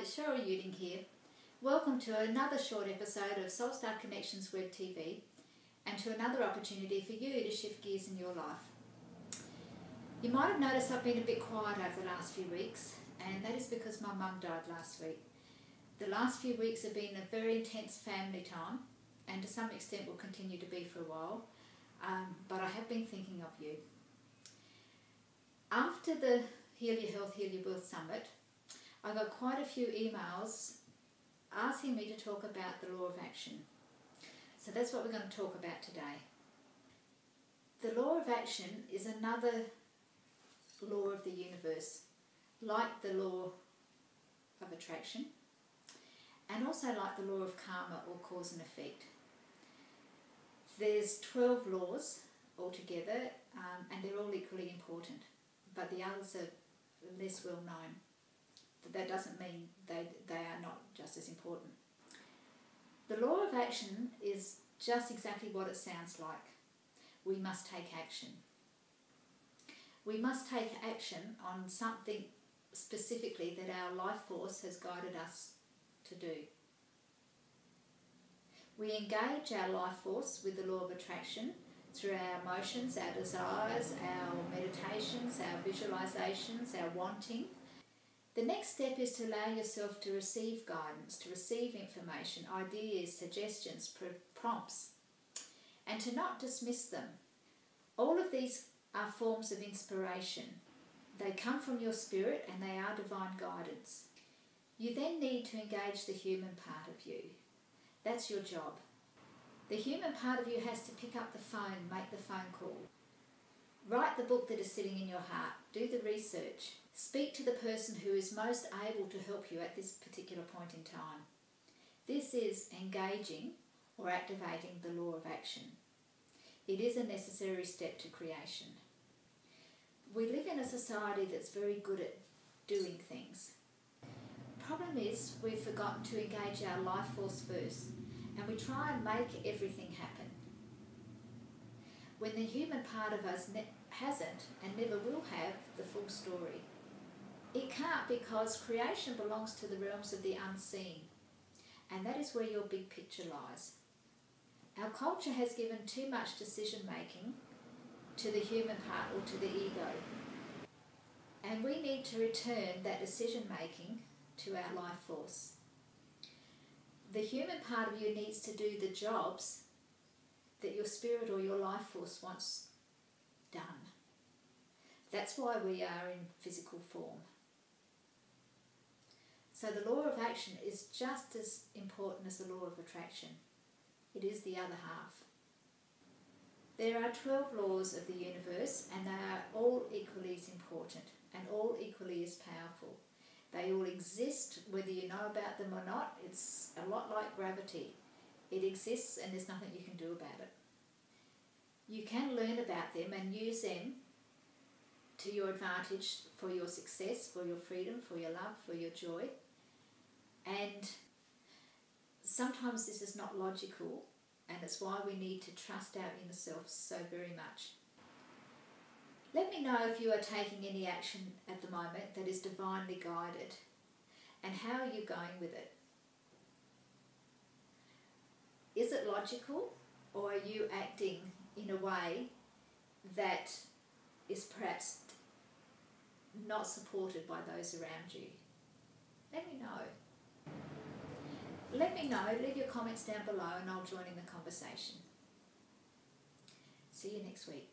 it's Cheryl Ueding here. Welcome to another short episode of Soul Star Connections webTV and to another opportunity for you to shift gears in your life. You might have noticed I've been a bit quiet over the last few weeks, and that is because my mum died last week. The last few weeks have been a very intense family time, and to some extent will continue to be for a while, but I have been thinking of you. After the Heal Your Health, Heal Your Wealth Summit, I got quite a few emails asking me to talk about the law of action. So that's what we're going to talk about today. The law of action is another law of the universe, like the law of attraction, and also like the law of karma or cause and effect. There's 12 laws altogether, and they're all equally important, but the others are less well known. But that doesn't mean they are not just as important. The law of action is just exactly what it sounds like. We must take action. We must take action on something specifically that our life force has guided us to do. We engage our life force with the law of attraction through our emotions, our desires, our meditations, our visualizations, our wanting. The next step is to allow yourself to receive guidance, to receive information, ideas, suggestions, prompts, and to not dismiss them. All of these are forms of inspiration. They come from your spirit and they are divine guidance. You then need to engage the human part of you. That's your job. The human part of you has to pick up the phone, make the phone call. Write the book that is sitting in your heart. Do the research. Speak to the person who is most able to help you at this particular point in time. This is engaging or activating the law of action. It is a necessary step to creation. We live in a society that's very good at doing things. The problem is we've forgotten to engage our life force first, and we try and make everything happen. When the human part of us hasn't and never will have the full story. It can't, because creation belongs to the realms of the unseen, and that is where your big picture lies. Our culture has given too much decision making to the human part or to the ego, and we need to return that decision making to our life force. The human part of you needs to do the jobs that your spirit or your life force wants done. That's why we are in physical form. So the law of action is just as important as the law of attraction. It is the other half. There are 12 laws of the universe, and they are all equally as important and all equally as powerful. They all exist whether you know about them or not. It's a lot like gravity. It exists and there's nothing you can do about it. You can learn about them and use them to your advantage for your success, for your freedom, for your love, for your joy. And sometimes this is not logical, and it's why we need to trust our inner self so very much. Let me know if you are taking any action at the moment that is divinely guided, and how are you going with it? Is it logical, or are you acting in a way that is perhaps not supported by those around you? Let me know. Let me know, leave your comments down below and I'll join in the conversation. See you next week.